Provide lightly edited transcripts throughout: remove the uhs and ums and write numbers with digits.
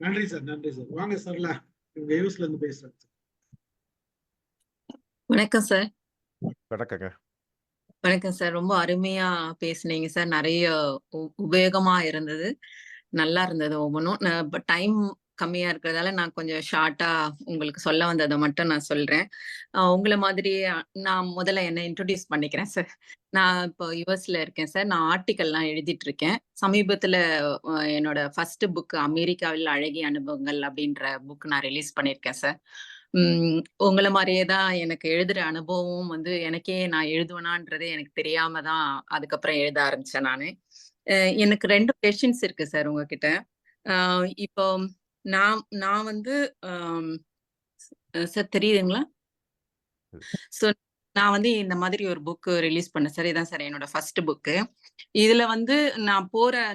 நன்றி சார், நன்றி சார். வாங்க சரளா, இவங்க யூஎஸ்ல இருந்து பேசுறேன் சார். வணக்கம் சார். வணக்கங்க. வணக்கம் சார். ரொம்ப அருமையா பேசுனீங்க சார். நிறைய உபயோகமா இருந்தது. நல்லா இருந்தது ஒவ்வொன்றும். டைம் கம்மியா இருக்கிறதால நான் கொஞ்சம் ஷார்ட்டா உங்களுக்கு சொல்ல வந்ததை மட்டும் நான் சொல்றேன். உங்களை மாதிரி நான் முதல்ல என்ன இன்ட்ரோடியூஸ் பண்ணிக்கிறேன் சார். நான் இப்போ யுஎஸ்ல இருக்கேன் சார். நான் ஆர்டிக்கல்லாம் எழுதிட்டு இருக்கேன். சமீபத்துல என்னோட ஃபர்ஸ்ட் புக் அமெரிக்காவில் அழகிய அனுபவங்கள் அப்படின்ற புக் நான் ரிலீஸ் பண்ணியிருக்கேன் சார். உங்களை மாதிரியே தான் எனக்கு எழுதுற அனுபவம் வந்து எனக்கே நான் எழுதுவேனான்றதே எனக்கு தெரியாம தான் அதுக்கப்புறம் எழுத ஆரம்பிச்சேன் நானு. எனக்கு 2 கொஸ்டின்ஸ் இருக்கு சார் உங்ககிட்ட. இப்போ நான் நான் வந்து சார் தெரியுதுங்களா? ஸோ நான் வந்து இந்த மாதிரி ஒரு புக் ரிலீஸ் பண்ணேன் சார். இதான் சார் என்னோட ஃபர்ஸ்ட் புக்கு. இதுல வந்து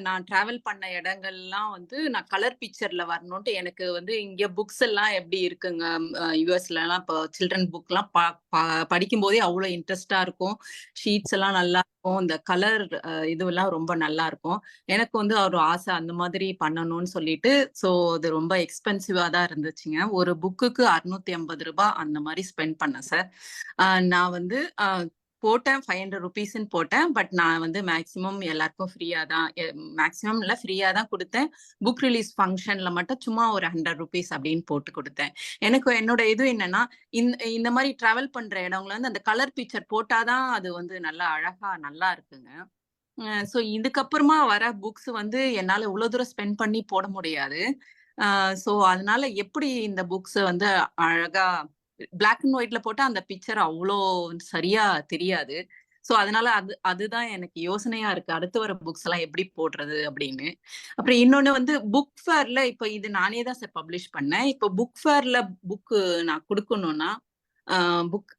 நான் டிராவல் பண்ண இடங்கள்லாம் வந்து நான் கலர் பிக்சர்ல வரணும்ட்டு எனக்கு வந்து இங்க புக்ஸ் எல்லாம் எப்படி இருக்குங்க, யுஎஸ்ல எல்லாம் இப்போ சில்ட்ரன் புக் எல்லாம் படிக்கும் போதே அவ்வளவு இன்ட்ரெஸ்டா இருக்கும். ஷீட்ஸ் எல்லாம் நல்லா இருக்கும். இந்த கலர் இதுவெல்லாம் ரொம்ப நல்லா இருக்கும். எனக்கு வந்து ஒரு ஆசை அந்த மாதிரி பண்ணணும்னு சொல்லிட்டு, ஸோ அது ரொம்ப எக்ஸ்பென்சிவா தான் இருந்துச்சுங்க. ஒரு புக்குக்கு ₹650 அந்த மாதிரி ஸ்பெண்ட் பண்ணேன் சார். நான் வந்து போட்டேன் ₹500 போட்டேன். பட் நான் வந்து மேக்ஸிமம் எல்லாருக்கும் ஃப்ரீயா தான், மேக்ஸிமம் இல்ல ஃப்ரீயா தான் கொடுத்தேன். புக் ரிலீஸ் ஃபங்க்ஷன்ல மட்டும் சும்மா ஒரு ₹100 அப்படின்னு போட்டு கொடுத்தேன். எனக்கு என்னோட இது என்னன்னா, இந்த மாதிரி டிராவல் பண்ற இடங்கள்ல வந்து அந்த கலர் பிக்சர் போட்டாதான் அது வந்து நல்லா அழகா நல்லா இருக்குங்க. ஸோ இதுக்கப்புறமா வர புக்ஸ் வந்து என்னால இவ்வளவு தூரம் ஸ்பெண்ட் பண்ணி போட முடியாது. ஸோ அதனால எப்படி இந்த புக்ஸ் வந்து அழகா பிளாக் அண்ட் ஒயிட்ல போட்டா அந்த பிக்சர் அவ்வளோ சரியா தெரியாது. ஸோ அதனால அதுதான் எனக்கு யோசனையா இருக்கு. அடுத்து வர புக்ஸ் எல்லாம் எப்படி போடுறது அப்படின்னு. அப்புறம் இன்னொன்னு வந்து புக் ஃபேர்ல இப்ப இது நானே தான் சார் பப்ளிஷ் பண்ணேன். இப்போ புக் ஃபேர்ல புக் நான் கொடுக்கணும்னா, புக்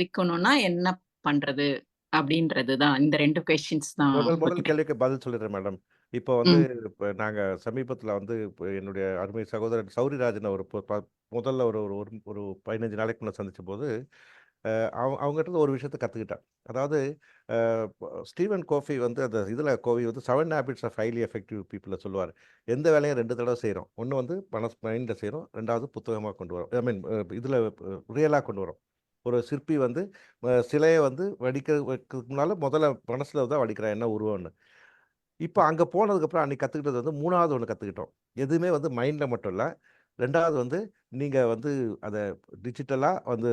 விற்கணும்னா என்ன பண்றது அப்படின்றது தான். இந்த 2 கொஸ்டின்ஸ் தான் முதல் உங்ககிட்ட. கேள்விக்கு பதில் சொல்லிடுறேன் மேடம். இப்போ வந்து இப்போ நாங்க சமீபத்துல வந்து இப்போ என்னுடைய அருமை சகோதரர் சௌரிராஜன் ஒரு முதல்ல ஒரு ஒரு ஒரு 15 நாளைக்கு முன்ன சந்திச்சபோது, அவங்ககிட்ட ஒரு விஷயத்த கத்துக்கிட்டேன். அதாவது ஸ்டீவன் கோஃபி வந்து அந்த கோவி வந்து 7 ஹேபிட்ஸ் ஆஃப் ஹைலி எஃபெக்டிவ் பீப்பிள சொல்லுவாரு. எந்த வேலையும் 2 தடவ செய்றோம். ஒண்ணு வந்து மைண்ட்ல செய்றோம். 2வது புத்தகமா கொண்டு வரோம். ஐ மீன் இதுல ரியலா கொண்டு வரோம். ஒரு சிற்பி வந்து சிலைய வந்து வைக்கிறதுக்கு முன்னால முதல்ல மனசுல தான் வடிக்கிறான் என்ன உருவம்னு. இப்ப அங்க போனதுக்கப்புறம் அன்னைக்கு கத்துக்கிட்டது வந்து 3வது ஒண்ணு கத்துக்கிட்டோம். எதுவுமே வந்து மைண்ட்ல மட்டும் இல்ல. 2வது வந்து நீங்க வந்து அத டிஜிட்டலா வந்து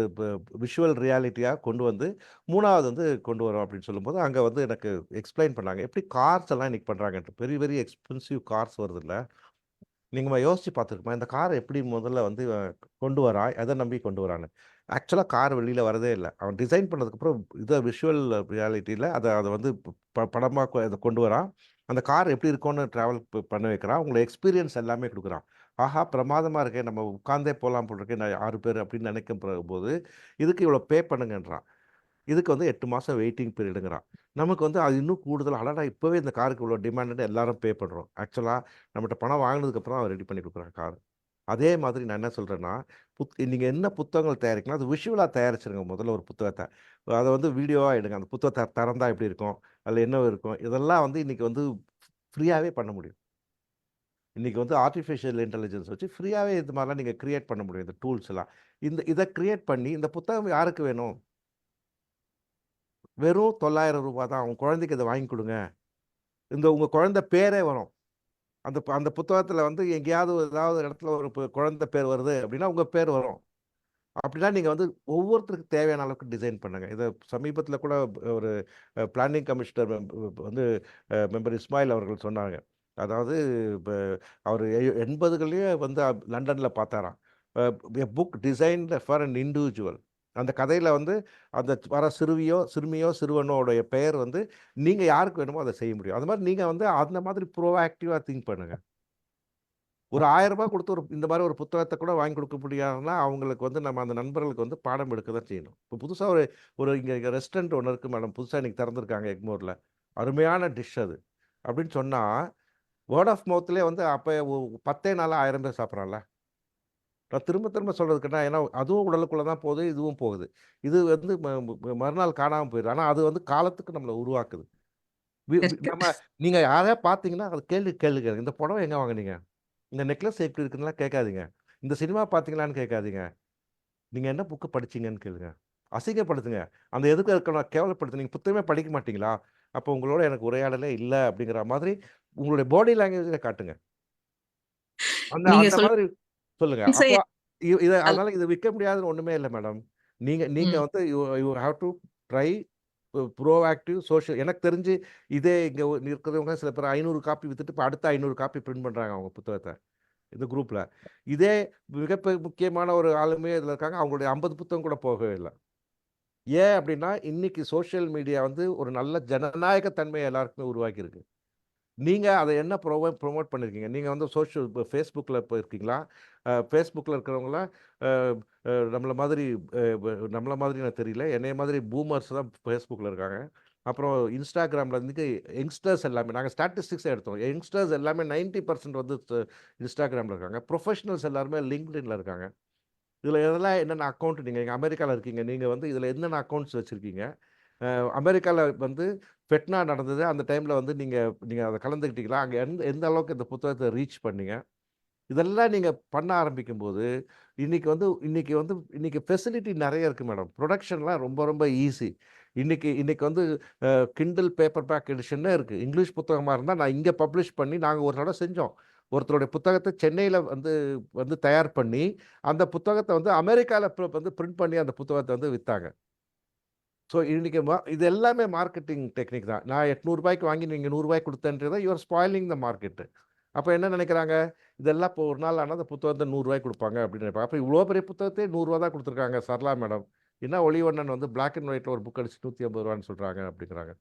விஷுவல் ரியாலிட்டியா கொண்டு வந்து 3வது வந்து கொண்டு வரோம் அப்படின்னு சொல்லும்போது, அங்க வந்து எனக்கு எக்ஸ்ப்ளைன் பண்ணாங்க. எப்படி கார்ஸ் எல்லாம் இன்னைக்கு பண்றாங்கன்ட்டு. பெரிய பெரிய எக்ஸ்பென்சிவ் கார்ஸ் வருதுல்ல. நீங்க யோசிச்சு பார்த்துருக்குமா? இந்த கார எப்படி முதல்ல வந்து கொண்டு வரான்? எத நம்பி கொண்டு வரான்னு. ஆக்சுவலா கார் வெளியில வரதே இல்ல. அவன் டிசைன் பண்ணதுக்கப்புறம் விஷுவல் ரியாலிட்டில அத வந்து படமா அத கொண்டு வரான். அந்த கார் எப்படி இருக்கும்னு டிராவல் பண்ண வைக்கிறான். உங்கள எக்ஸ்பீரியன்ஸ் எல்லாமே குடுக்குறான். ஆஹா! பிரமாதமா இருக்கே! நம்ம உட்கார்ந்தே போலாம் போல இருக்கே! 6 பேர் அப்படின்னு நினைக்கும் போது, இதுக்கு இவ்வளோ பே பண்ணுங்கன்றான். இதுக்கு வந்து 8 மாசம் வெயிட்டிங் பீரியடுங்கிறான். நமக்கு வந்து அது இன்னும் கூடுதலா, அடடா! இப்பவே இந்த காருக்கு இவ்வளோ டிமாண்டுன்னு எல்லாரும் பே பண்றோம். ஆக்சுவலா நம்மட்ட பணம் வாங்குனதுக்கப்புறம் அவன் ரெடி பண்ணி குடுக்குறான் கார். அதே மாதிரி நான் என்ன சொல்றேன்னா, நீங்க என்ன புத்தகங்கள் தயாரிக்கலாம், அது விஷுவலா தயாரிச்சுருங்க முதல்ல ஒரு புத்தகத்த. அத வந்து வீடியோவா எடுங்க. அந்த புத்தகத்த திறந்தா எப்படி இருக்கும்? அதுல என்ன இருக்கும்? இதெல்லாம் வந்து இன்னைக்கு வந்து ஃப்ரீயாவே பண்ண முடியும். இன்னைக்கு வந்து ஆர்ட்டிஃபிஷியல் இன்டெலிஜென்ஸ் வச்சு ஃப்ரீயாவே இது மாரிலாம் நீங்க கிரியேட் பண்ண முடியும். இந்த டூல்ஸ் எல்லாம். இத கிரியேட் பண்ணி இந்த புத்தகம் யாருக்கு வேணும்? வெறும் ரூ. 900 தான். உங்க குழந்தைக்கு இத வாங்கி குடுங்க. உங்க குழந்தை பேரே வரும். அந்த புத்தகத்துல வந்து எங்கேயாவது ஏதாவது இடத்துல ஒரு குழந்தை பேர் வருது அப்படின்னா, உங்க பேர் வரும். அப்படின்னா நீங்க வந்து ஒவ்வொருத்தருக்கும் தேவையான அளவுக்கு டிசைன் பண்ணுங்க. இத சமீபத்தில கூட ஒரு பிளானிங் கமிஷனர் வந்து மெம்பர் இஸ்மாயில் அவர்கள் சொன்னாங்க. அதாவது இப்ப அவரு 80கள்லயே வந்து லண்டன்ல பார்த்தாராம். Uh a book designed for an individual. அந்த கதையில வந்து அந்த வர சிறுமியோ, சிறுவனோடைய பெயர் வந்து நீங்க யாருக்கு வேணுமோ அத செய்ய முடியும். அது மாரி நீங்க வந்து அந்த மாதிரி ப்ரோஆக்டிவா திங்க் பண்ணுங்க. ஒரு ரூ. 1000 குடுத்து இந்த மாரி ஒரு புத்தகத்த கூட வாங்கி குடுக்க முடியாதுன்னா, அவங்களுக்கு வந்து நம்ம அந்த நண்பர்களுக்கு வந்து பாடம் எடுக்க தான் செய்யணும். இப்போ புதுசா ஒரு ஒரு இங்க ரெஸ்டாரண்ட் ஒண்ணு இருக்கு மேடம். புதுசா இன்னைக்கு திறந்திருக்காங்க எக்மோர்ல. அருமையான டிஷ் அது. அப்படின்னு சொன்னா, வேர்ட் ஆஃப் மவுத்லயே வந்து அப்ப 10 நாள்ல 1000 பேர் சாப்பிடுறான்ல. நான் திரும்ப திரும்ப சொல்றதுக்கு என்ன, ஏன்னா அதுவும் உடலுக்குள்ள தான் போகுது, இதுவும் போகுது. இது வந்து மறுநாள் காணாம போயிரும். ஆனா அது வந்து காலத்துக்கு நம்மள உருவாக்குது. வி வி இருக்கு. நம்ம நீங்க யாரையா பார்த்தீங்கன்னா, அது கேள்வி கேளுங்க. இந்த புடவ எங்க வாங்குனீங்க? இந்த நெக்லஸ் எப்படி இருக்குன்னுலாம் கேட்காதீங்க. இந்த சினிமா பார்த்தீங்களான்னு கேட்காதீங்க. நீங்க என்ன புக்கு படிச்சீங்கன்னு கேளுங்க. அசிங்கப்படுத்துங்க. அந்த எதுக்கு இருக்கணும் கேவலப்படுத்து. நீங்க புத்தகமே படிக்க மாட்டீங்களா? அப்போ உங்களோட எனக்கு உரையாடலே இல்ல அப்படிங்கிற மாதிரி உங்களுடைய பாடி லாங்குவேஜ்ல காட்டுங்க. அந்த நீங்க அந்த மாதிரி சொல்லுங்க. சொல்ற அப்போ இத அதனால இது விக்க முடியாதுன்னு ஒண்ணுமே இல்ல மேடம். நீங்க நீங்க ம். வந்து you you have to try proactive social எனக்கு தெரிஞ்சு இதே இங்க இருக்கிறவங்க சில பேர் 500 காப்பி வித்துட்டு இப்ப அடுத்த 500 காப்பி பிரிண்ட் பண்றாங்க அவங்க புத்தகத்த. இந்த குரூப்ல. இதே முக்கியமான ஒரு ஆளுமே இதுல இருக்காங்க. அவங்களுடைய 50 புத்தகம் கூட போகவே இல்ல. ஏன் அப்டின்னா, இன்னைக்கு சோசியல் மீடியா வந்து ஒரு நல்ல ஜனநாயக தன்மைய எல்லாருக்குமே உருவாக்கியிருக்கு. நீங்க அத என்ன ப்ரமோட் பண்ணியிருக்கீங்க? நீங்க வந்து இப்ப Facebookல இப்ப இருக்கீங்களா? Facebookல இருக்கிறவங்கலாம் அ நம்மள மாதிரி நம்மள மாதிரி எனக்கு தெரியல. என்னைய மாதிரி பூமர்ஸ் தான் Facebookல இருக்காங்க. அப்புறம் Instagramல வந்து யங்ஸ்டர்ஸ் எல்லாமே நாங்க ஸ்டாட்டிஸ்டிக்ஸே எடுத்தோம். யங்ஸ்டர்ஸ் எல்லாமே 90% வந்து Instagramல இருக்காங்க. ப்ரொஃபஷனல்ஸ் எல்லாருமே LinkedInல இருக்காங்க. இதுல எதெல்லாம் என்னென்ன அக்கவுண்ட் நீங்க அமெரிக்கால இருக்கீங்க. நீங்க வந்து இதுல என்னென்ன அக்கவுண்ட்ஸ் வச்சிருக்கீங்க? அமெரிக்கால வந்து ஃபெட்னா நடந்தது. அந்த டைம்ல வந்து நீங்க நீங்க அத கலந்துக்கிட்டீங்களா? அங்க எந்த எந்த அளவுக்கு இந்த புத்தகத்த ரீச் பண்ணீங்க? இதெல்லாம் நீங்க பண்ண ஆரம்பிக்கும்போது, இன்னைக்கு ஃபெசிலிட்டி நெறைய இருக்கு மேடம். புரொடக்ஷன்லாம் ரொம்ப ரொம்ப ஈஸி. இன்னைக்கு இன்னைக்கு வந்து கிண்டில் பேப்பர் பேக் எடிஷன்னே இருக்கு. இங்கிலீஷ் புத்தகமா இருந்தா நான் இங்க பப்ளிஷ் பண்ணி நாங்க ஒரு தடவ செஞ்சோம். ஒருத்தருடைய புத்தகத்த சென்னையில வந்து வந்து தயார் பண்ணி, அந்த புத்தகத்த வந்து அமெரிக்கால வந்து பிரிண்ட் பண்ணி அந்த புத்தகத்த வந்து வித்தாங்க. ஸோ இன்னைக்கு இது எல்லாமே மார்க்கெட்டிங் டெக்னிக் தான். நான் ரூ. 800 வாங்கி நீங்க ரூ. 100 குடுத்தேன்றத you are spoiling the market. அப்ப என்ன நெனைக்கிறாங்க? இதெல்லாம் இப்போ ஒரு நாள் ஆனா அந்த புத்தகத்த ரூ. 100 குடுப்பாங்க அப்படின்னு நினைப்பாங்க. அப்ப இவ்ளோ பெரிய புத்தகத்தையே ரூ. 100 தான் குடுத்துருக்காங்க சரளா மேடம். என்ன ஒளிவண்ணன் வந்து பிளாக் அண்ட் ஒயிட்ல ஒரு புக் அடிச்சு ரூ. 150ன்னு சொல்றாங்க அப்படிங்கிறாங்க.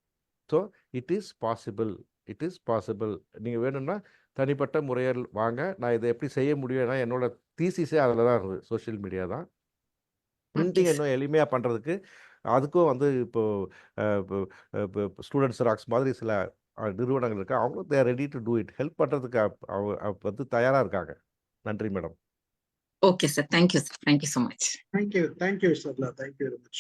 So it is possible. It is possible. நீங்க வேணும்னா தனிப்பட்ட முறையில் வாங்க. நான் இத எப்படி செய்ய முடியும்னா என்னோட தீசிஸே அதுல தான் இருந்தது. சோசியல் மீடியா தான். Okay printing sir. இன்னும் எளிமையா பண்றதுக்கு, அதுக்கும் வந்து இப்போ அ இப்போ இப்போ ஸ்டூடண்ட் ஜெராக்ஸ் மாதிரி சில நிறுவனங்கள் இருக்கு. அவங்களும் they are ready to do it. Help பண்றதுக்கு வந்து தயாரா இருக்காங்க. நன்றி madam. Okay sir. Thank you sir. Thank you so much. Thank you Sarla. Thank you very much.